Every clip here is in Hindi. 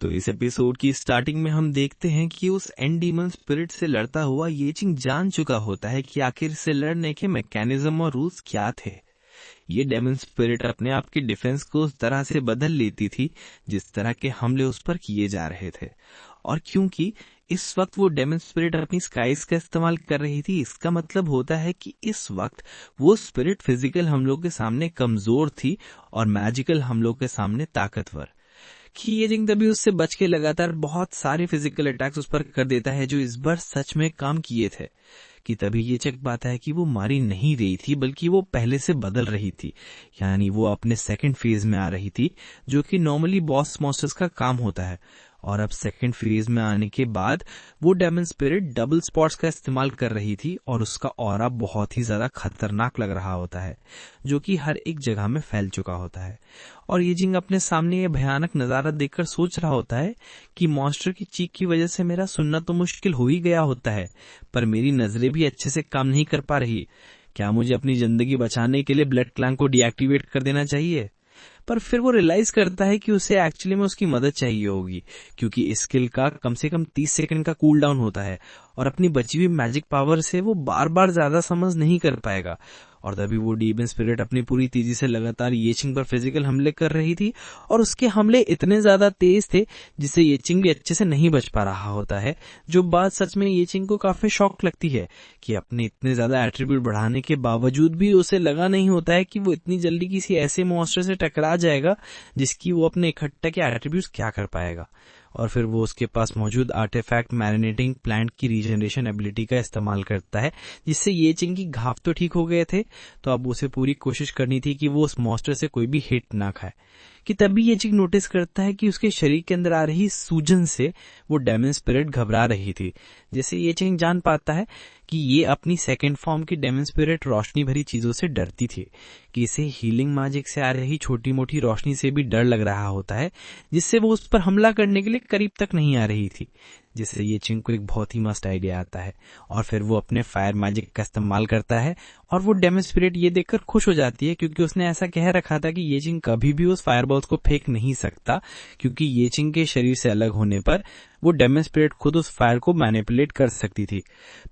तो इस एपिसोड की स्टार्टिंग में हम देखते हैं कि उस एंड डीमन स्पिरिट से लड़ता हुआ ये चिंग जान चुका होता है कि आखिर से लड़ने के मैकेनिज्म और रूल्स क्या थे। ये डेमन स्पिरिट अपने आप की डिफेंस को उस तरह से बदल लेती थी जिस तरह के हमले उस पर किए जा रहे थे, और क्योंकि इस वक्त वो डेमन स्पिरिट अपनी स्काइज का इस्तेमाल कर रही थी, इसका मतलब होता है कि इस वक्त वो स्पिरिट फिजिकल हमलों के सामने कमजोर थी और मैजिकल हमलों के सामने ताकतवर। कि ये जिंग तभी उससे बच के लगातार बहुत सारे फिजिकल अटैक्स उस पर कर देता है जो इस बार सच में काम किए थे। कि तभी ये चेक पाता है कि वो मारी नहीं रही थी बल्कि वो पहले से बदल रही थी, यानी वो अपने सेकंड फेज में आ रही थी, जो कि नॉर्मली बॉस मॉन्स्टर्स का काम होता है। और अब सेकंड फेज में आने के बाद वो डेमन स्पिरिट डबल स्पॉट्स का इस्तेमाल कर रही थी और उसका ऑरा बहुत ही ज्यादा खतरनाक लग रहा होता है, जो कि हर एक जगह में फैल चुका होता है। और ये जिंग अपने सामने ये भयानक नजारा देखकर सोच रहा होता है कि मॉन्स्टर की चीख की वजह से मेरा सुनना तो मुश्किल हो ही गया होता है, पर मेरी नजरें भी अच्छे से काम नहीं कर पा रही। क्या मुझे अपनी जिंदगी बचाने के लिए ब्लड क्लैंक को डीएक्टिवेट कर देना चाहिए? पर फिर वो रियलाइज करता है कि उसे एक्चुअली में उसकी मदद चाहिए होगी, क्योंकि इस स्किल का कम से कम 30 सेकंड का कूल डाउन होता है और अपनी बची हुई मैजिक पावर से वो बार बार ज्यादा समझ नहीं कर पाएगा। और तभी वो डीमन स्पिरिट अपनी पूरी तेजी से लगातार येचिंग पर फिजिकल हमले कर रही थी, और उसके हमले इतने ज्यादा तेज थे जिससे येचिंग भी अच्छे से नहीं बच पा रहा होता है। जो बात सच में येचिंग को काफी शॉक लगती है कि अपने इतने ज्यादा एट्रीब्यूट बढ़ाने के बावजूद भी उसे लगा नहीं होता है कि वो इतनी जल्दी किसी ऐसे मॉन्स्टर से टकरा जाएगा जिसकी वो अपने इकट्ठा के एट्रीब्यूट्स क्या कर पाएगा। और फिर वो उसके पास मौजूद आर्टिफैक्ट मैरिनेटिंग प्लांट की रीजनरेशन एबिलिटी का इस्तेमाल करता है, जिससे ये चिंग की घाव तो ठीक हो गए थे, तो अब उसे पूरी कोशिश करनी थी कि वो उस मॉन्स्टर से कोई भी हिट ना खाए। कि तभी ये चिंग नोटिस करता है कि उसके शरीर के अंदर आ रही सूजन से वो डेमन स्पिरिट घबरा रही थी। जैसे ये चिंग जान पाता है कि ये अपनी सेकंड फॉर्म की डेमन स्पिरिट रोशनी भरी चीजों से डरती थी, कि इसे हीलिंग मैजिक से आ रही छोटी मोटी रोशनी से भी डर लग रहा होता है, जिससे वो उस पर हमला करने के लिए करीब तक नहीं आ रही थी। जिससे ये चिंग को एक बहुत ही मस्त आइडिया आता है और फिर वो अपने फायर मैजिक का इस्तेमाल करता है, और वो डेमन स्पिरिट ये देखकर खुश हो जाती है, क्योंकि उसने ऐसा कह रखा था कि ये चिंग कभी भी उस फायरबॉल्स को फेंक नहीं सकता, क्योंकि ये चिंग के शरीर से अलग होने पर वो डेमन स्पिरिट खुद उस फायर को मैनिपुलेट कर सकती थी।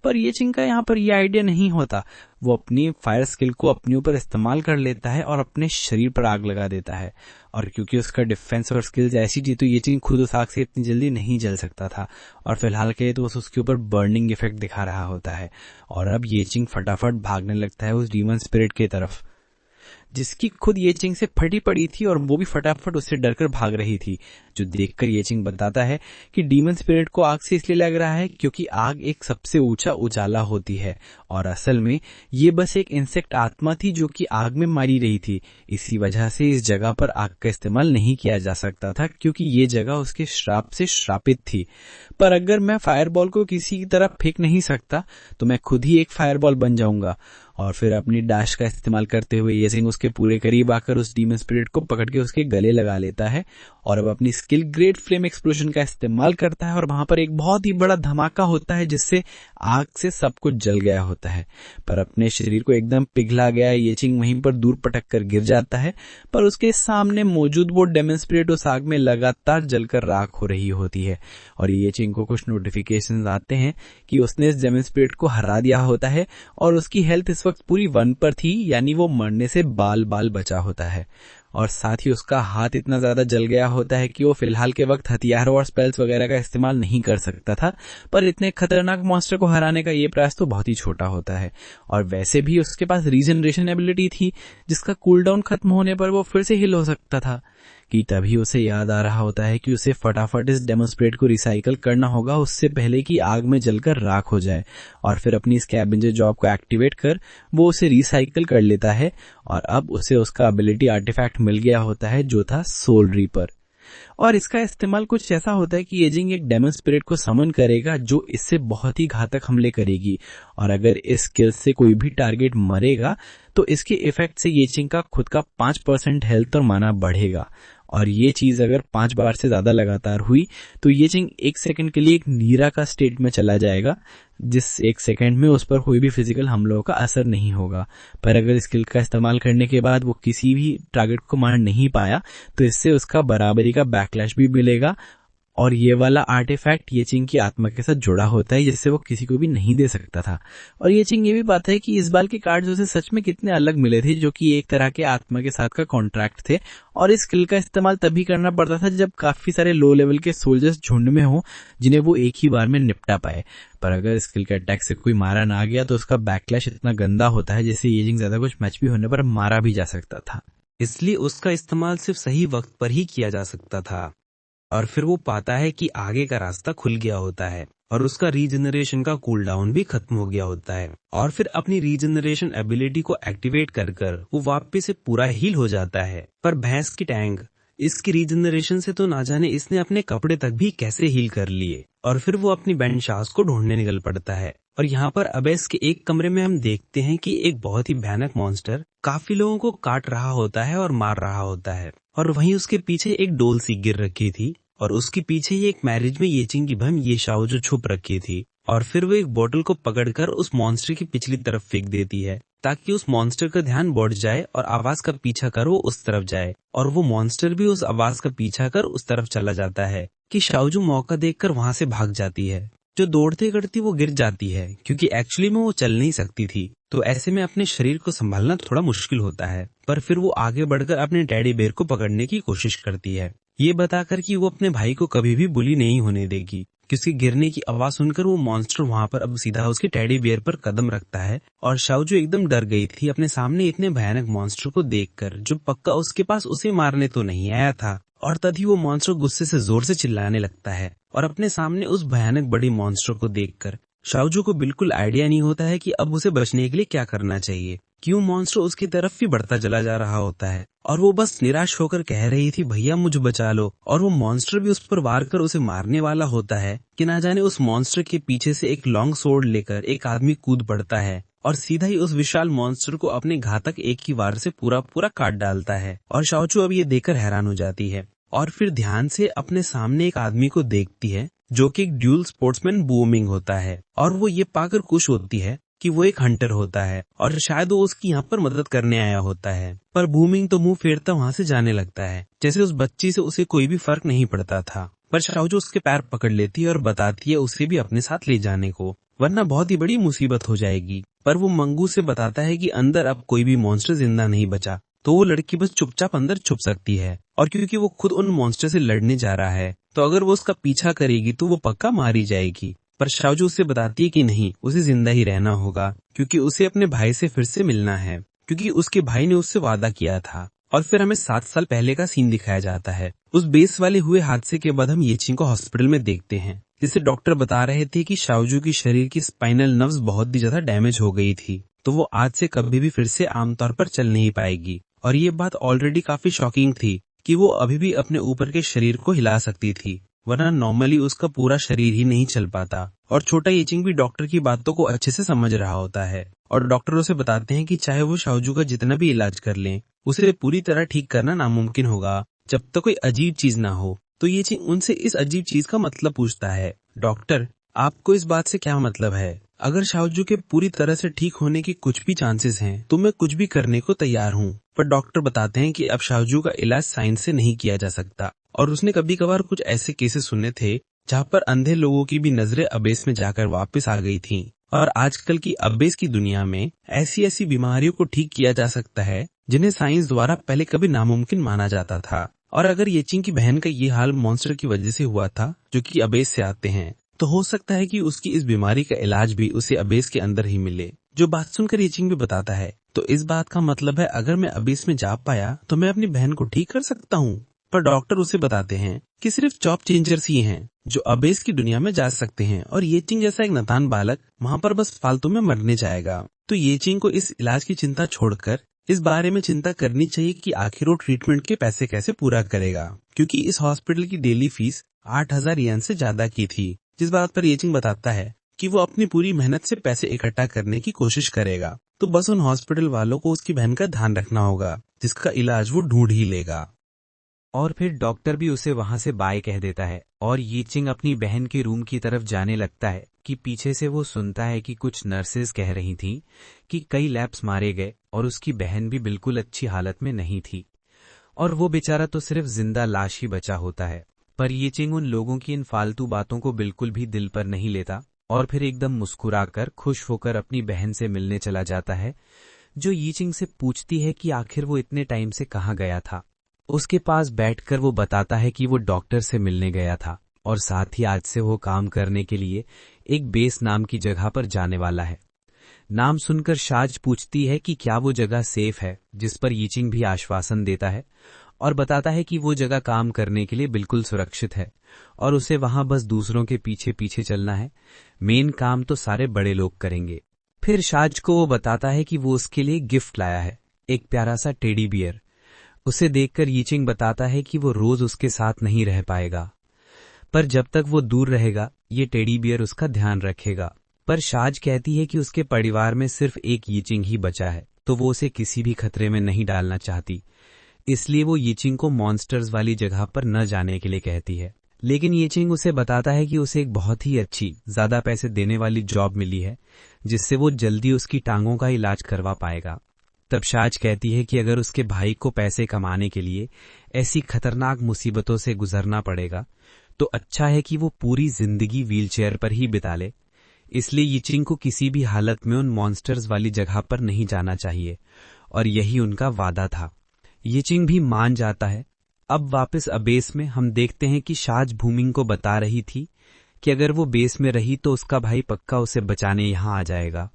पर ये चिंग का यहाँ पर ये आइडिया नहीं होता। वो अपनी फायर स्किल को अपने ऊपर इस्तेमाल कर लेता है और अपने शरीर पर आग लगा देता है, और क्योंकि उसका डिफेंस और स्किल्स ऐसी थी तो ये चिंग खुद उस आग से इतनी जल्दी नहीं जल सकता था, और फिलहाल के लिए तो उसके ऊपर बर्निंग इफेक्ट दिखा रहा होता है। और अब ये चिंग फटाफट भागने लगता है उस डीमन स्पिरिट की तरफ, जिसकी खुद ये चिंग से फटी पड़ी थी, और वो भी फटाफट उससे डरकर भाग रही थी। जो देखकर ये चिंग बताता है कि डीमन स्पिरिट को आग से इसलिए लग रहा है क्योंकि आग एक सबसे ऊंचा उजाला होती है, और असल में ये बस एक इंसेक्ट आत्मा थी जो कि आग में मारी रही थी। इसी वजह से इस जगह पर आग का इस्तेमाल नहीं किया जा सकता था, क्योंकि ये जगह उसके श्राप से श्रापित थी। पर अगर मैं फायरबॉल को किसी की तरफ फेंक नहीं सकता तो मैं खुद ही एक फायरबॉल बन जाऊंगा। और फिर अपनी डैश का इस्तेमाल करते हुए ये सिंह उसके पूरे करीब आकर उस डीमन स्पिरिट को पकड़ के उसके गले लगा लेता है, और अब अपनी स्किल ग्रेट फ्लेम एक्सप्लोजन का इस्तेमाल करता है, और वहां पर एक बहुत ही बड़ा धमाका होता है जिससे आग से सब कुछ जल गया होता है। पर अपने शरीर को एकदम पिघला गया ये चिंग वहीं पर दूर पटक कर गिर जाता है, पर उसके सामने मौजूद वो डेमन स्पिरिट उस आग में लगातार जलकर राख हो रही होती है। और ये चिंग को कुछ नोटिफिकेशंस आते हैं कि उसने इस डेमन स्पिरिट को हरा दिया होता है, और उसकी हेल्थ इस वक्त पूरी 1 पर थी, यानी वो मरने से बाल बाल बचा होता है। और साथ ही उसका हाथ इतना ज्यादा जल गया होता है कि वो फिलहाल के वक्त हथियारों और स्पेल्स वगैरह का इस्तेमाल नहीं कर सकता था, पर इतने खतरनाक मॉन्स्टर को हराने का ये प्रयास तो बहुत ही छोटा होता है। और वैसे भी उसके पास रीजनरेशन एबिलिटी थी, जिसका कूलडाउन खत्म होने पर वो फिर से हिल हो सकता था। कि तभी उसे याद आ रहा होता है कि उसे फटाफट इस डेमन स्पिरिट को रिसाइकल करना होगा उससे पहले कि आग में जलकर राख हो जाए। और फिर अपनी स्कैवेंजर जॉब को एक्टिवेट कर वो उसे रिसाइकल कर लेता है, और अब उसे उसका एबिलिटी आर्टिफैक्ट मिल गया होता है जो था सोल रीपर। और इसका इस्तेमाल कुछ ऐसा होता है कि एजिंग एक डेमन स्पिरिट को समन करेगा जो इससे बहुत ही घातक हमले करेगी, और अगर इस स्किल से कोई भी टारगेट मरेगा तो इसके इफेक्ट से येचिंग का खुद का 5% हेल्थ और माना बढ़ेगा। और ये चीज अगर 5 बार से ज्यादा लगातार हुई तो येचिंग 1 सेकंड के लिए एक नीरा का स्टेट में चला जाएगा, जिस 1 सेकंड में उस पर कोई भी फिजिकल हमलों का असर नहीं होगा। पर अगर स्किल का इस्तेमाल करने के बाद वो किसी भी टारगेट को मार नहीं पाया तो इससे उसका बराबरी का बैकलैश भी मिलेगा, और ये वाला आर्टिफैक्ट येचिंग की आत्मा के साथ जुड़ा होता है, जिससे वो किसी को भी नहीं दे सकता था। और येचिंग ये भी पाता है कि इस बार के कार्ड्स उसे सच में कितने अलग मिले थे, जो कि एक तरह के आत्मा के साथ का कॉन्ट्रैक्ट थे। और इस स्किल का इस्तेमाल तभी करना पड़ता था जब काफी सारे लो लेवल के सोल्जर्स झुंड में हो, जिन्हें वो एक ही बार में निपटा पाए। पर अगर स्किल के अटैक से कोई मारा ना गया तो उसका बैकलैश इतना गंदा होता है जिससे येचिंग ज्यादा कुछ मैच भी होने पर मारा भी जा सकता था। इसलिए उसका इस्तेमाल सिर्फ सही वक्त पर ही किया जा सकता था। और फिर वो पाता है कि आगे का रास्ता खुल गया होता है और उसका रीजनरेशन का कूलडाउन भी खत्म हो गया होता है। और फिर अपनी रीजनरेशन एबिलिटी को एक्टिवेट कर वो वापस से पूरा हील हो जाता है। पर भैंस की टैंक, इसकी रीजनरेशन से तो ना जाने इसने अपने कपड़े तक भी कैसे हील कर लिए। और फिर वो अपनी बैंड शास को ढूंढने निकल पड़ता है। और यहाँ पर अबेस के एक कमरे में हम देखते हैं कि एक बहुत ही भयानक मॉन्स्टर काफी लोगों को काट रहा होता है और मार रहा होता है। और वहीं उसके पीछे एक डोल सी गिर रखी थी और उसके पीछे ही एक मैरिज में येचिंग की बहन ये शाओ जो छुप रखी थी। और फिर वो एक बोतल को पकड़कर उस मॉन्स्टर की पिछली तरफ फेंक देती है ताकि उस मॉन्स्टर का ध्यान बढ़ जाए और आवाज का पीछा कर वो उस तरफ जाए। और वो मॉन्स्टर भी उस आवाज का पीछा कर उस तरफ चला जाता है कि शाओजू मौका देखकर वहां से भाग जाती है। जो दौड़ते करती वो गिर जाती है क्योंकि एक्चुअली में वो चल नहीं सकती थी। तो ऐसे में अपने शरीर को संभालना थोड़ा मुश्किल होता है। पर फिर वो आगे बढ़कर अपने टेडी बेयर को पकड़ने की कोशिश करती है, ये बताकर कि वो अपने भाई को कभी भी बुली नहीं होने देगी। किसी गिरने की आवाज सुनकर वो मॉन्स्टर वहां पर अब सीधा उसके टेडी बियर पर कदम रखता है। और शाओजू एकदम डर गई थी अपने सामने इतने भयानक मॉन्स्टर को देखकर, जो पक्का उसके पास उसे मारने तो नहीं आया था। और तभी वो मॉन्स्टर गुस्से से जोर से चिल्लाने लगता है। और अपने सामने उस भयानक बड़ी मॉन्स्टर को देखकर शाओजू को बिल्कुल आइडिया नहीं होता है कि अब उसे बचने के लिए क्या करना चाहिए। क्यों मॉन्स्टर उसकी तरफ भी बढ़ता चला जा रहा होता है और वो बस निराश होकर कह रही थी भैया मुझे बचा लो। और वो मॉन्स्टर भी उस पर वार कर उसे मारने वाला होता है कि ना जाने उस मॉन्स्टर के पीछे से एक लॉन्ग सोर्ड लेकर एक आदमी कूद पड़ता है और सीधा ही उस विशाल मॉन्स्टर को अपने घातक एक ही वार से पूरा पूरा काट डालता है। और शाओजू अब ये देखकर हैरान हो जाती है और फिर ध्यान से अपने सामने एक आदमी को देखती है जो कि एक ड्यूल स्पोर्ट्समैन बूमिंग होता है। और वो ये पाकर खुश होती है कि वो एक हंटर होता है और शायद वो उसकी यहाँ पर मदद करने आया होता है। पर बूमिंग तो मुंह फेरता वहाँ से जाने लगता है जैसे उस बच्ची से उसे कोई भी फर्क नहीं पड़ता था। पर शाओजू उसके पैर पकड़ लेती है और बताती है उसे भी अपने साथ ले जाने को, वरना बहुत ही बड़ी मुसीबत हो जाएगी। पर वो मंगू से बताता है कि अंदर अब कोई भी मॉन्स्टर जिंदा नहीं बचा, तो वो लड़की बस चुपचाप अंदर छुप सकती है। और क्योंकि वो खुद उन मॉन्स्टर से लड़ने जा रहा है तो अगर वो उसका पीछा करेगी तो वो पक्का मारी जाएगी। पर शाओजू उससे बताती है कि नहीं, उसे जिंदा ही रहना होगा क्योंकि उसे अपने भाई से फिर से मिलना है, क्योंकि उसके भाई ने उससे वादा किया था। और फिर हमें 7 साल पहले का सीन दिखाया जाता है। उस बेस वाले हुए हादसे के बाद हम येचिंग को हॉस्पिटल में देखते हैं, जिसे डॉक्टर बता रहे थे कि शाओजू की शरीर की स्पाइनल नर्व्स बहुत ही ज्यादा डैमेज हो गई थी, तो वो आज से कभी भी फिर से आमतौर पर चल नहीं पाएगी। और ये बात ऑलरेडी काफी शॉकिंग थी कि वो अभी भी अपने ऊपर के शरीर को हिला सकती थी, वरना नॉर्मली उसका पूरा शरीर ही नहीं चल पाता। और छोटा येचिंग भी डॉक्टर की बातों को अच्छे से समझ रहा होता है और डॉक्टर उसे बताते हैं कि चाहे वो शाओजू का जितना भी इलाज कर लें, उसे पूरी तरह ठीक करना नामुमकिन होगा जब तक कोई अजीब चीज ना हो। तो येचिंग उनसे इस अजीब चीज का मतलब पूछता है, डॉक्टर आपको इस बात से क्या मतलब है? अगर शाओजू के पूरी तरह से ठीक होने के कुछ भी चांसेस हैं तो मैं कुछ भी करने को तैयार हूँ। पर डॉक्टर बताते हैं कि अब शाओजू का इलाज साइंस से नहीं किया जा सकता और उसने कभी कभार कुछ ऐसे केसेस सुने थे जहाँ पर अंधे लोगों की भी नजरें अबेस में जाकर वापस आ गई थीं। और आजकल की अबेस की दुनिया में ऐसी ऐसी बीमारियों को ठीक किया जा सकता है जिन्हें साइंस द्वारा पहले कभी नामुमकिन माना जाता था। और अगर येचिंग की बहन का ये हाल मॉन्स्टर की वजह से हुआ था जो कि अबेस से आते हैं, तो हो सकता है कि उसकी इस बीमारी का इलाज भी उसे अबेस के अंदर ही मिले। जो बात सुनकर येचिंग भी बताता है, तो इस बात का मतलब है अगर मैं अबेस में जा पाया तो मैं अपनी बहन को ठीक कर सकता हूँ। पर डॉक्टर उसे बताते हैं कि सिर्फ जॉब चेंजर्स ही हैं जो अबेस की दुनिया में जा सकते हैं और येचिंग जैसा एक नादान बालक वहाँ पर बस फालतू में मरने जाएगा। तो येचिंग को इस इलाज की चिंता छोड़कर इस बारे में चिंता करनी चाहिए कि आखिर वो ट्रीटमेंट के पैसे कैसे पूरा करेगा, क्योंकि इस हॉस्पिटल की डेली फीस 8,000 येन से ज्यादा की थी। जिस बात पर येचिंग बताता है कि वो अपनी पूरी मेहनत से पैसे इकट्ठा करने की कोशिश करेगा, तो बस उन हॉस्पिटल वालों को उसकी बहन का ध्यान रखना होगा जिसका इलाज वो ढूंढ ही लेगा। और फिर डॉक्टर भी उसे वहां से बाय कह देता है और येचिंग अपनी बहन के रूम की तरफ जाने लगता है कि पीछे से वो सुनता है कि कुछ नर्सेज कह रही थीं कि कई लैब्स मारे गए और उसकी बहन भी बिल्कुल अच्छी हालत में नहीं थी और वो बेचारा तो सिर्फ जिंदा लाश ही बचा होता है। पर येचिंग उन लोगों की इन फालतू बातों को बिल्कुल भी दिल पर नहीं लेता और फिर एकदम मुस्कुराकर खुश होकर अपनी बहन से मिलने चला जाता है, जो येचिंग से पूछती है कि आखिर वो इतने टाइम से कहाँ गया था। उसके पास बैठकर वो बताता है कि वो डॉक्टर से मिलने गया था और साथ ही आज से वो काम करने के लिए एक बेस नाम की जगह पर जाने वाला है। नाम सुनकर शाज पूछती है कि क्या वो जगह सेफ है, जिस पर येचिंग भी आश्वासन देता है और बताता है कि वो जगह काम करने के लिए बिल्कुल सुरक्षित है और उसे वहां बस दूसरों के पीछे पीछे चलना है। मेन काम तो सारे बड़े लोग करेंगे। फिर शाज को वो बताता है कि वो उसके लिए गिफ्ट लाया है, एक प्यारा सा टेडी बियर। उसे देखकर येचिंग बताता है कि वो रोज उसके साथ नहीं रह पाएगा, पर जब तक वो दूर रहेगा ये टेडी बियर उसका ध्यान रखेगा। पर शाज कहती है कि उसके परिवार में सिर्फ एक येचिंग ही बचा है, तो वो उसे किसी भी खतरे में नहीं डालना चाहती, इसलिए वो येचिंग को मॉन्स्टर्स वाली जगह पर न जाने के लिए कहती है। लेकिन येचिंग उसे बताता है कि उसे एक बहुत ही अच्छी, ज्यादा पैसे देने वाली जॉब मिली है, जिससे वो जल्दी उसकी टांगों का इलाज करवा पाएगा। तब शाज कहती है कि अगर उसके भाई को पैसे कमाने के लिए ऐसी खतरनाक मुसीबतों से गुजरना पड़ेगा तो अच्छा है कि वो पूरी जिंदगी व्हीलचेयर पर ही बिता ले। इसलिए येचिंग को किसी भी हालत में उन मॉन्स्टर्स वाली जगह पर नहीं जाना चाहिए और यही उनका वादा था। येचिंग भी मान जाता है। अब वापस अबेस में हम देखते हैं कि शाज भूमिंग को बता रही थी कि अगर वो बेस में रही तो उसका भाई पक्का उसे बचाने यहाँ आ जाएगा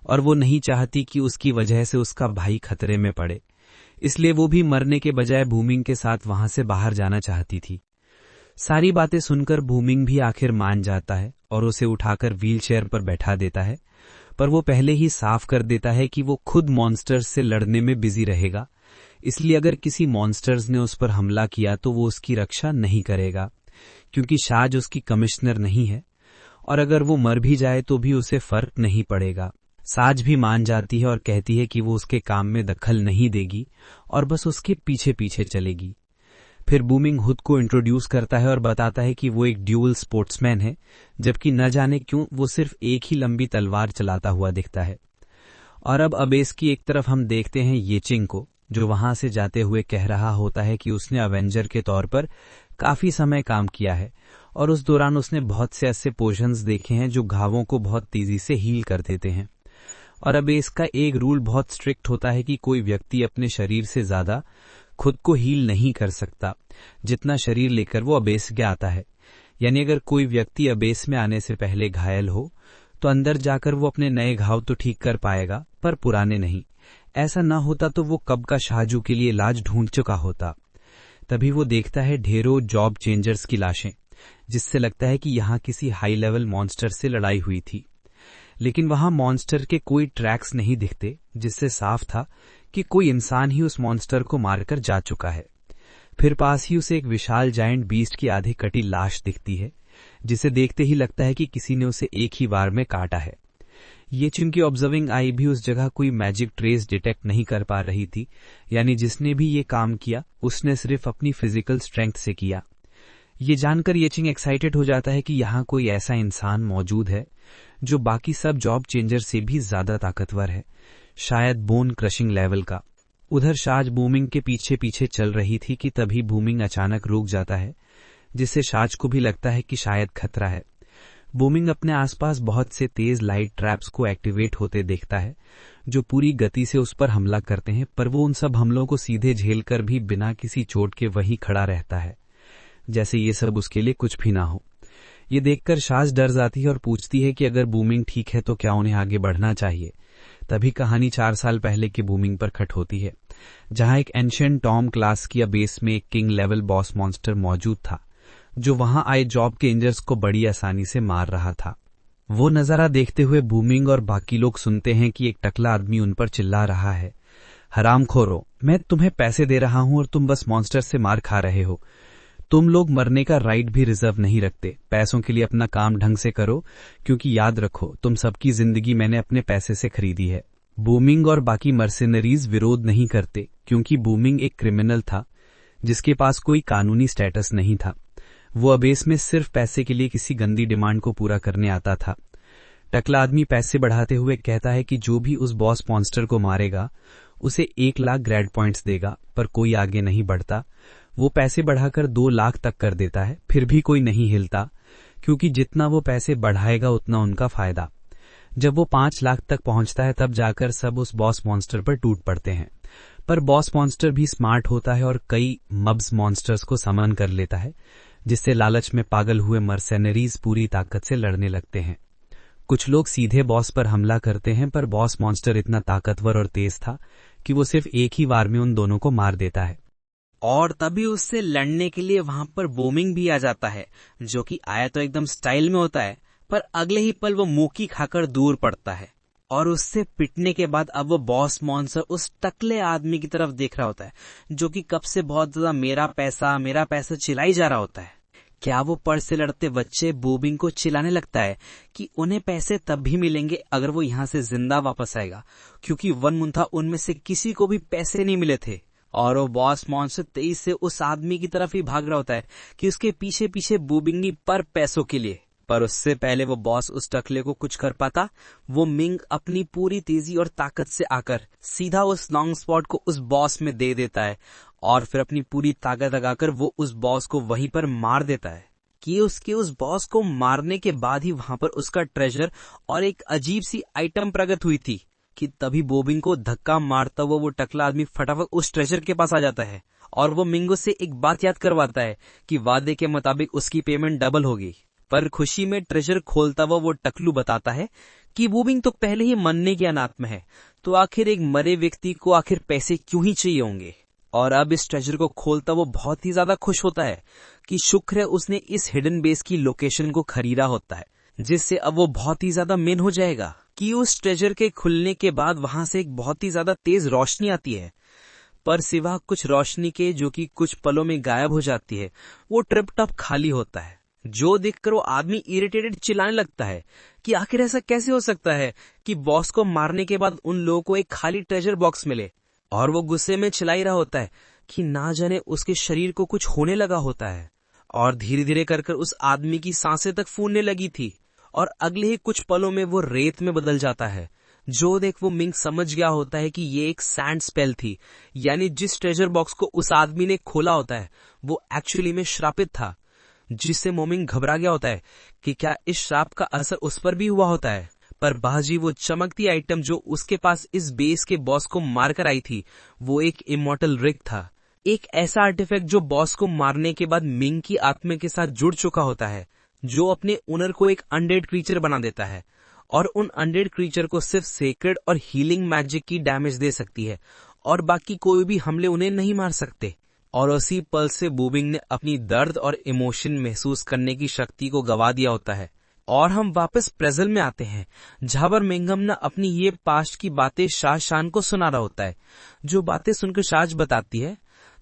और वो नहीं चाहती कि उसकी वजह से उसका भाई खतरे में पड़े, इसलिए वो भी मरने के बजाय भूमिंग के साथ वहां से बाहर जाना चाहती थी। सारी बातें सुनकर भूमिंग भी आखिर मान जाता है और उसे उठाकर व्हीलचेयर पर बैठा देता है, पर वो पहले ही साफ कर देता है कि वो खुद मॉन्स्टर्स से लड़ने में बिजी रहेगा, इसलिए अगर किसी मॉन्स्टर्स ने उस पर हमला किया तो वो उसकी रक्षा नहीं करेगा, क्योंकि शाज उसकी कमिश्नर नहीं है और अगर वो मर भी जाए तो भी उसे फर्क नहीं पड़ेगा। साज भी मान जाती है और कहती है कि वो उसके काम में दखल नहीं देगी और बस उसके पीछे पीछे चलेगी। फिर बूमिंग खुद को इंट्रोड्यूस करता है और बताता है कि वो एक ड्यूअल स्पोर्ट्समैन है, जबकि न जाने क्यों वो सिर्फ एक ही लंबी तलवार चलाता हुआ दिखता है। और अब अबेस की एक तरफ हम देखते हैं येचिंग को, जो वहां से जाते हुए कह रहा होता है कि उसने अवेंजर के तौर पर काफी समय काम किया है और उस दौरान उसने बहुत से ऐसे पोशंस देखे हैं जो घावों को बहुत तेजी से हील कर देते हैं। और अब इसका एक रूल बहुत स्ट्रिक्ट होता है कि कोई व्यक्ति अपने शरीर से ज्यादा खुद को हील नहीं कर सकता जितना शरीर लेकर वो अबेस के आता है। यानी अगर कोई व्यक्ति अबेस में आने से पहले घायल हो तो अंदर जाकर वो अपने नए घाव तो ठीक कर पाएगा, पर पुराने नहीं। ऐसा न होता तो वो कब का शाहजू के लिए इलाज ढूंढ चुका होता। तभी वो देखता है ढेरों जॉब चेंजर्स की लाशें, जिससे लगता है कि यहाँ किसी हाई लेवल मॉन्स्टर से लड़ाई हुई थी, लेकिन वहां मॉन्स्टर के कोई ट्रैक्स नहीं दिखते, जिससे साफ था कि कोई इंसान ही उस मॉन्स्टर को मारकर जा चुका है। फिर पास ही उसे एक विशाल जायंट बीस्ट की आधी कटी लाश दिखती है, जिसे देखते ही लगता है कि किसी ने उसे एक ही बार में काटा है। ये चूंकि ऑब्जर्विंग आई भी उस जगह कोई मैजिक ट्रेस डिटेक्ट नहीं कर पा रही थी, यानी जिसने भी ये काम किया उसने सिर्फ अपनी फिजिकल स्ट्रेंथ से किया। ये जानकर येचिंग एक्साइटेड हो जाता है कि यहाँ कोई ऐसा इंसान मौजूद है जो बाकी सब जॉब चेंजर से भी ज्यादा ताकतवर है, शायद बोन क्रशिंग लेवल का। उधर शाज बूमिंग के पीछे पीछे चल रही थी कि तभी बूमिंग अचानक रुक जाता है, जिससे शाज को भी लगता है कि शायद खतरा है। बूमिंग अपने आसपास बहुत से तेज लाइट ट्रैप्स को एक्टिवेट होते देखता है, जो पूरी गति से उस पर हमला करते हैं, पर वो उन सब हमलों को सीधे झेलकर भी बिना किसी चोट के वहीं खड़ा रहता है, जैसे ये सब उसके लिए कुछ भी ना हो। ये देखकर शाज डर जाती है और पूछती है कि अगर बूमिंग ठीक है तो क्या उन्हें आगे बढ़ना चाहिए। तभी कहानी 4 साल पहले की बूमिंग पर कट होती है, जहां एक एंशिएंट टॉम क्लास की बेस में एक किंग लेवल बॉस मॉन्स्टर मौजूद था, जो वहां आए जॉब चेंजर्स को बड़ी आसानी से मार रहा था। वो नजारा देखते हुए बूमिंग और बाकी लोग सुनते हैं कि एक टकला आदमी उन पर चिल्ला रहा है, हरामखोरों, मैं तुम्हें पैसे दे रहा हूं और तुम बस मॉन्स्टर से मार खा रहे हो। तुम लोग मरने का राइट भी रिजर्व नहीं रखते। पैसों के लिए अपना काम ढंग से करो, क्योंकि याद रखो तुम सबकी जिंदगी मैंने अपने पैसे से खरीदी है। बूमिंग और बाकी मर्सिनरीज विरोध नहीं करते, क्योंकि बूमिंग एक क्रिमिनल था जिसके पास कोई कानूनी स्टेटस नहीं था। वो अबेस में सिर्फ पैसे के लिए किसी गंदी डिमांड को पूरा करने आता था। टकला आदमी पैसे बढ़ाते हुए कहता है कि जो भी उस बॉस मॉन्स्टर को मारेगा उसे 1 लाख ग्रेड पॉइंट्स देगा, पर कोई आगे नहीं बढ़ता। वो पैसे बढ़ाकर 2 लाख तक कर देता है, फिर भी कोई नहीं हिलता, क्योंकि जितना वो पैसे बढ़ाएगा उतना उनका फायदा। जब वो 5 लाख तक पहुंचता है तब जाकर सब उस बॉस मॉन्स्टर पर टूट पड़ते हैं। पर बॉस मॉन्स्टर भी स्मार्ट होता है और कई मब्स मॉन्स्टर्स को समन कर लेता है, जिससे लालच में पागल हुए मर्सेनरीज पूरी ताकत से लड़ने लगते हैं। कुछ लोग सीधे बॉस पर हमला करते हैं, पर बॉस मॉन्स्टर इतना ताकतवर और तेज था कि वो सिर्फ एक ही वार में उन दोनों को मार देता है। और तभी उससे लड़ने के लिए वहां पर बोमिंग भी आ जाता है, जो कि आया तो एकदम स्टाइल में होता है, पर अगले ही पल वो मुंह खाकर दूर पड़ता है। और उससे पिटने के बाद अब वो बॉस मॉन्स्टर उस टकले आदमी की तरफ देख रहा होता है, जो कि कब से बहुत ज्यादा मेरा पैसा चिल्लाई जा रहा होता है। क्या वो पर से लड़ते बच्चे बोबिंग को चिल्लाने लगता है कि उन्हें पैसे तब भी मिलेंगे अगर वो यहाँ से जिंदा वापस आएगा, क्योंकि वन मुंथा उनमें से किसी को भी पैसे नहीं मिले थे। और वो बॉस मॉन्स्टर तेज से उस आदमी की तरफ ही भाग रहा होता है कि उसके पीछे पीछे बोबिंग पर पैसों के लिए। पर उससे पहले वो बॉस उस टकले को कुछ कर पाता, वो मिंग अपनी पूरी तेजी और ताकत से आकर सीधा उस लॉन्ग स्पॉट को उस बॉस में दे देता है और फिर अपनी पूरी ताकत लगाकर वो उस बॉस को वहीं पर मार देता है। कि उसके उस बॉस को मारने के बाद ही वहां पर उसका ट्रेजर और एक अजीब सी आइटम प्रकट हुई थी कि तभी बोबिंग को धक्का मारता हुआ वो टकला आदमी फटाफट उस ट्रेजर के पास आ जाता है और वो मिंगो से एक बात याद करवाता है कि वादे के मुताबिक उसकी पेमेंट डबल होगी। पर खुशी में ट्रेजर खोलता हुआ वो टकलू बताता है कि बोबिंग तो पहले ही मरने के अनाथ में है, तो आखिर एक मरे व्यक्ति को आखिर पैसे क्यों ही चाहिए होंगे। और अब इस ट्रेजर को खोलता वो बहुत ही ज्यादा खुश होता है कि शुक्र है उसने इस हिडन बेस की लोकेशन को खरीदा होता है, जिससे अब वो बहुत ही ज्यादा मेन हो जाएगा। कि उस ट्रेजर के खुलने के बाद वहां से एक बहुत ही ज्यादा तेज रोशनी आती है, पर सिवा कुछ रोशनी के जो कि कुछ पलों में गायब हो जाती है, वो ट्रिप टॉप खाली होता है। जो देखकर वो आदमी इरिटेटेड चिल्लाने लगता है कि आखिर ऐसा कैसे हो सकता है कि बॉस को मारने के बाद उन लोगों को एक खाली ट्रेजर बॉक्स मिले। और वो गुस्से में चिल्ला रहा होता है कि ना जाने उसके शरीर को कुछ होने लगा होता है। और धीरे धीरे कर उस आदमी की सांसें तक फूलने लगी थी और अगले ही कुछ पलों में वो रेत में बदल जाता है। जो देख वो मिंग समझ गया होता है कि ये एक सैंड स्पेल थी, यानी जिस ट्रेजर बॉक्स को उस आदमी ने खोला होता है वो एक्चुअली में श्रापित था, जिससे मोमिंग घबरा गया होता है कि क्या इस श्राप का असर उस पर भी हुआ होता है। पर बाजी वो चमकती आइटम जो उसके पास इस बेस के बॉस को मारकर आई थी, वो एक इमॉर्टल रिग था, एक ऐसा आर्टिफैक्ट जो बॉस को मारने के बाद मिंग की आत्मा के साथ जुड़ चुका होता है, जो अपने ओनर को एक अनडेड क्रीचर बना देता है और उन अनडेड क्रीचर को सिर्फ सेक्रेड और हीलिंग मैजिक की डैमेज दे सकती है और बाकी कोई भी हमले उन्हें नहीं मार सकते। और उसी पल से बोबिंग ने अपनी दर्द और इमोशन महसूस करने की शक्ति को गवा दिया होता है। और हम वापस प्रेजेंट में आते हैं, जहां पर मिंगम ने अपनी ये पास्ट की बातें शान को सुना रहा होता है। जो बातें सुनकर शाज बताती है,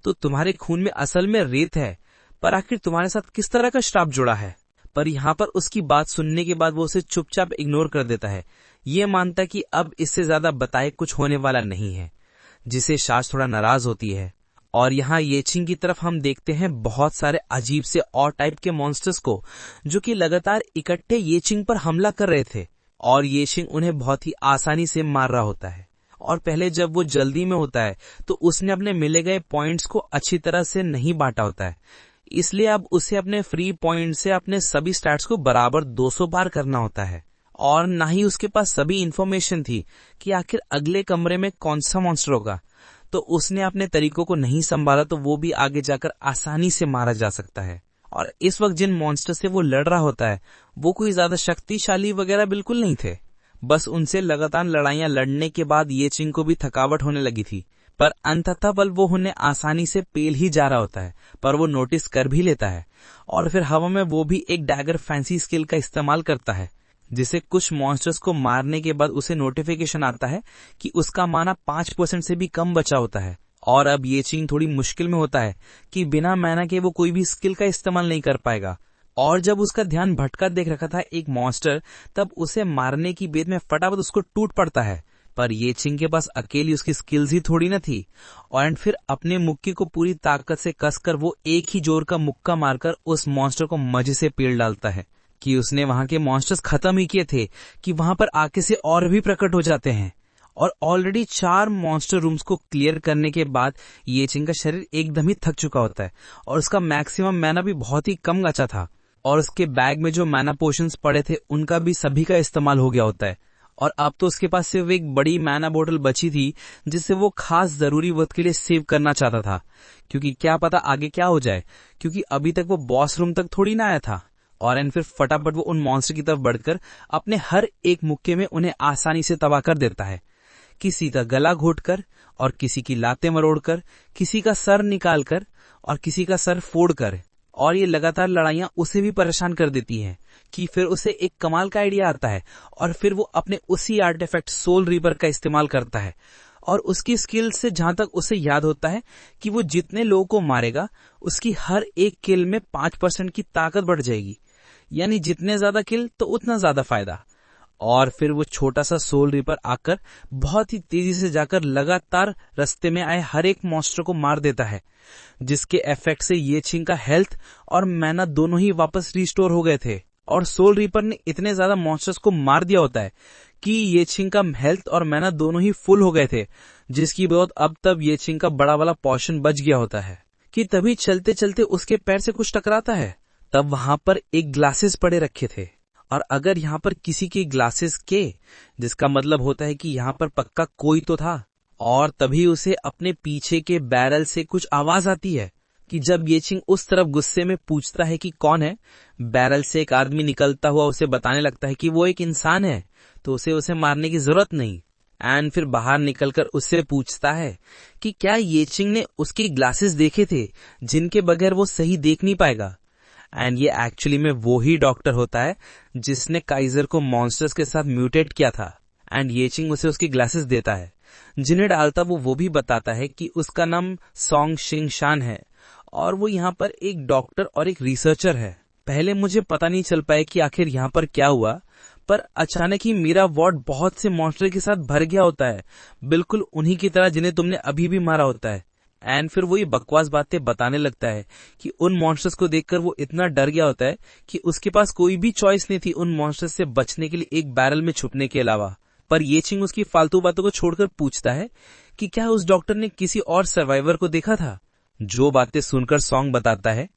तो तुम्हारे खून में असल में रेत है, पर आखिर तुम्हारे साथ किस तरह का श्राप जुड़ा है। पर यहाँ पर उसकी बात सुनने के बाद वो उसे चुपचाप इग्नोर कर देता है, ये मानता कि अब इससे ज्यादा बताए कुछ होने वाला नहीं है, जिसे शाज थोड़ा नाराज होती है। और यहाँ येचिंग की तरफ हम देखते हैं बहुत सारे अजीब से और टाइप के मॉन्स्टर्स को, जो कि लगातार इकट्ठे येचिंग पर हमला कर रहे थे और येचिंग उन्हें बहुत ही आसानी से मार रहा होता है। और पहले जब वो जल्दी में होता है तो उसने अपने मिले गए पॉइंट्स को अच्छी तरह से नहीं बांटा होता है, इसलिए अब उसे अपने फ्री पॉइंट से अपने सभी स्टैट्स को बराबर 200 बार करना होता है। और ना ही उसके पास सभी इंफॉर्मेशन थी कि आखिर अगले कमरे में कौन सा मॉन्स्टर होगा, तो उसने अपने तरीकों को नहीं संभाला तो वो भी आगे जाकर आसानी से मारा जा सकता है। और इस वक्त जिन मॉन्स्टर से वो लड़ रहा होता है वो कोई ज्यादा शक्तिशाली वगैरह बिल्कुल नहीं थे, बस उनसे लगातार लड़ाइयां लड़ने के बाद येचिंग को भी थकावट होने लगी थी। पर अंततः बल वो उन्हें आसानी से पेल ही जा रहा होता है, पर वो नोटिस कर भी लेता है और फिर हवा में वो भी एक डैगर फैंसी स्किल का इस्तेमाल करता है, जिसे कुछ मॉन्स्टर्स को मारने के बाद उसे नोटिफिकेशन आता है कि उसका माना 5% से भी कम बचा होता है। और अब येचिंग थोड़ी मुश्किल में होता है कि बिना मैना के वो कोई भी स्किल का इस्तेमाल नहीं कर पाएगा। और जब उसका ध्यान भटका देख रखा था एक मॉन्स्टर, तब उसे मारने की बेद में फटाफट उसको टूट पड़ता है। पर येचिंग के पास अकेली उसकी स्किल्स ही थोड़ी न थी, और फिर अपने मुक्के को पूरी ताकत से कसकर वो एक ही जोर का मुक्का मारकर उस मॉन्स्टर को मजे से पेल डालता है कि उसने वहां के मॉन्स्टर्स खत्म ही किए थे कि वहां पर आके से और भी प्रकट हो जाते हैं। और ऑलरेडी 4 मॉन्स्टर रूम्स को क्लियर करने के बाद ये चिंग का शरीर एकदम ही थक चुका होता है और उसका मैक्सिमम मैना भी बहुत ही कम बचा था और उसके बैग में जो मैना पोशंस पड़े थे उनका भी सभी का इस्तेमाल हो गया होता है और अब तो उसके पास सिर्फ एक बड़ी मैना बोतल बची थी जिसे वो खास जरूरी वक्त के लिए सेव करना चाहता था, क्योंकि क्या पता आगे क्या हो जाए, क्योंकि अभी तक वो बॉस रूम तक थोड़ी ना आया था। और फिर फटाफट वो उन मॉन्स्टर की तरफ बढ़कर अपने हर एक मुक्के में उन्हें आसानी से तबाह कर देता है, किसी का गला घोटकर और किसी की लातें मरोड़कर, किसी का सर निकालकर और किसी का सर फोड़कर। और ये लगातार लड़ाइयां उसे भी परेशान कर देती हैं कि फिर उसे एक कमाल का आइडिया आता है और फिर वो अपने उसी आर्टिफैक्ट सोल रीपर का इस्तेमाल करता है और उसकी स्किल से जहां तक उसे याद होता है कि वो जितने लोगों को मारेगा उसकी हर एक किल में 5% की ताकत बढ़ जाएगी, यानी जितने ज्यादा किल तो उतना ज्यादा फायदा। और फिर वो छोटा सा सोल रीपर आकर बहुत ही तेजी से जाकर लगातार रास्ते में आए हर एक मॉन्स्टर को मार देता है, जिसके इफेक्ट से ये चिंग का हेल्थ और मैना दोनों ही वापस रिस्टोर हो गए थे। और सोल रीपर ने इतने ज्यादा मॉन्स्टर्स को मार दिया होता है कि ये चिंग का हेल्थ और मैना दोनों ही फुल हो गए थे, जिसकी बहुत अब तब ये चिंग का बड़ा वाला पोर्शन बच गया होता है कि तभी चलते चलते उसके पैर से कुछ टकराता है। तब वहां पर एक ग्लासेस पड़े रखे थे और अगर यहाँ पर किसी के ग्लासेस के, जिसका मतलब होता है कि यहाँ पर पक्का कोई तो था। और तभी उसे अपने पीछे के बैरल से कुछ आवाज आती है कि जब ये चिंग उस तरफ गुस्से में पूछता है कि कौन है, बैरल से एक आदमी निकलता हुआ उसे बताने लगता है कि वो एक इंसान है, तो उसे मारने की जरूरत नहीं। एंड फिर बाहर निकलकर उससे पूछता है कि क्या ये चिंग ने उसके ग्लासेस देखे थे जिनके बगैर वो सही देख नहीं पाएगा। एंड ये एक्चुअली में वो ही डॉक्टर होता है जिसने काइजर को मॉन्स्टर्स के साथ म्यूटेट किया था। एंड ये चिंग उसे उसकी ग्लासेस देता है, जिन्हें डालता वो भी बताता है कि उसका नाम सॉन्ग शिंग शान है और वो यहाँ पर एक डॉक्टर और एक रिसर्चर है। पहले मुझे पता नहीं चल पाया कि आखिर यहाँ पर क्या हुआ, पर अचानक ही मेरा वार्ड बहुत से मॉन्स्टर के साथ भर गया होता है, बिल्कुल उन्हीं की तरह जिन्हें तुमने अभी भी मारा होता है। एंड फिर वो ये बकवास बातें बताने लगता है कि उन मॉन्स्टर्स को देखकर वो इतना डर गया होता है कि उसके पास कोई भी चॉइस नहीं थी उन मॉन्स्टर्स से बचने के लिए एक बैरल में छुपने के अलावा। पर ये चिंग उसकी फालतू बातों को छोड़कर पूछता है कि क्या उस डॉक्टर ने किसी और सर्वाइवर को देखा था, जो बातें सुनकर सॉन्ग बताता है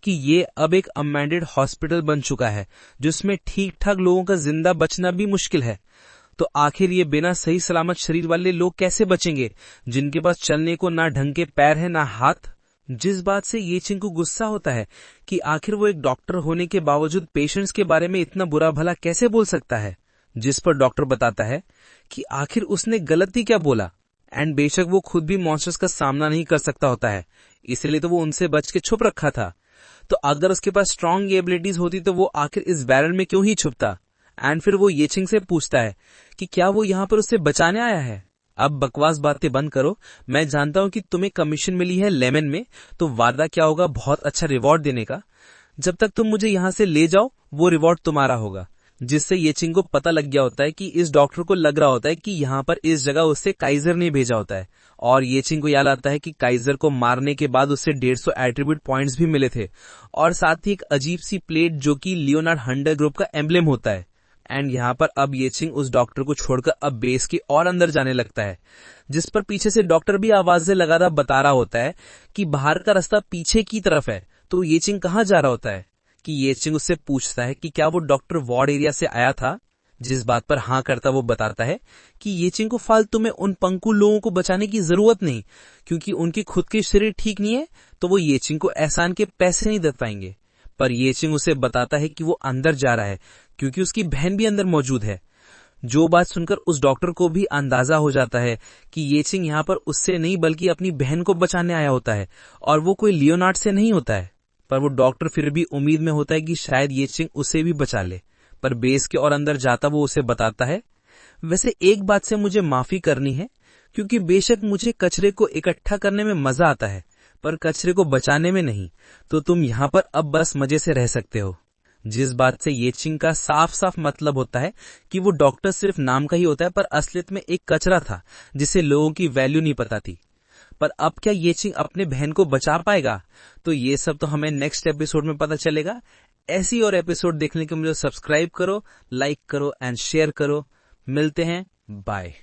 कि ये अब एक अमेंडेड हॉस्पिटल बन चुका है जिसमें ठीक ठाक लोगों का जिंदा बचना भी मुश्किल है। तो आखिर ये बिना सही सलामत शरीर वाले लोग कैसे बचेंगे जिनके पास चलने को ना ढंग के पैर है ना हाथ। जिस बात से ये चिंग को गुस्सा होता है कि आखिर वो एक डॉक्टर होने के बावजूद पेशेंट्स के बारे में इतना बुरा भला कैसे बोल सकता है, जिस पर डॉक्टर बताता है कि आखिर उसने गलती क्या बोला। एंड बेशक वो खुद भी मॉन्स्टर्स का सामना नहीं कर सकता होता है, इसलिए तो वो उनसे बच के छुप रखा था। तो अगर उसके पास स्ट्रॉन्ग एबिलिटीज होती तो वो आखिर इस बैरल में क्यों ही छुपता। एंड फिर वो ये चिंग से पूछता है कि क्या वो यहाँ पर उससे बचाने आया है। अब बकवास बातें बंद करो, मैं जानता हूँ कि तुम्हें कमीशन मिली है लेमन में, तो वादा क्या होगा बहुत अच्छा रिवॉर्ड देने का। जब तक तुम मुझे यहाँ से ले जाओ वो रिवॉर्ड तुम्हारा होगा। जिससे ये चिंग को पता लग गया होता है कि इस डॉक्टर को लग रहा होता है कि यहाँ पर इस जगह उससे काइजर ने भेजा होता है। और ये चिंग को याद आता है कि काइजर को मारने के बाद उससे 150 एट्रीब्यूट पॉइंट्स भी मिले थे और साथ ही एक अजीब सी प्लेट जो कि लियोनार्ड हंटर ग्रुप का एम्ब्लेम होता है। एंड यहाँ पर अब ये चिंग उस डॉक्टर को छोड़कर अब बेस के और अंदर जाने लगता है, जिस पर पीछे से डॉक्टर भी आवाजें लगातार बता रहा होता है कि बाहर का रास्ता पीछे की तरफ है। तो ये चिंग कहाँ जा रहा होता है कि ये चिंग उससे पूछता है कि क्या वो डॉक्टर वार्ड एरिया से आया था, जिस बात पर हाँ करता वो बताता है कि ये चिंग को फालतू में उन पंकु लोगों को बचाने की जरूरत नहीं, क्योंकि उनकी खुद के शरीर ठीक नहीं है तो वो ये चिंग को एहसान के पैसे नहीं दे पाएंगे। पर ये चिंग उसे बताता है कि वो अंदर जा रहा है क्योंकि उसकी बहन भी अंदर मौजूद है। जो बात सुनकर उस डॉक्टर को भी अंदाजा हो जाता है कि ये चिंग यहाँ पर उससे नहीं बल्कि अपनी बहन को बचाने आया होता है और वो कोई लियोनार्ड से नहीं होता है। पर वो डॉक्टर फिर भी उम्मीद में होता है कि शायद ये चिंग उसे भी बचा ले। पर बेस के और अंदर जाता वो उसे बताता है, वैसे एक बात से मुझे माफी करनी है, क्योंकि बेशक मुझे कचरे को इकट्ठा करने में मजा आता है पर कचरे को बचाने में नहीं, तो तुम यहाँ पर अब बस मजे से रह सकते हो। जिस बात से ये चिंग का साफ साफ मतलब होता है कि वो डॉक्टर सिर्फ नाम का ही होता है पर असलियत में एक कचरा था जिसे लोगों की वैल्यू नहीं पता थी। पर अब क्या ये चिंग अपने बहन को बचा पाएगा, तो ये सब तो हमें नेक्स्ट एपिसोड में पता चलेगा। ऐसी और एपिसोड देखने के लिए मुझे सब्सक्राइब करो, लाइक करो एंड शेयर करो। मिलते हैं, बाय।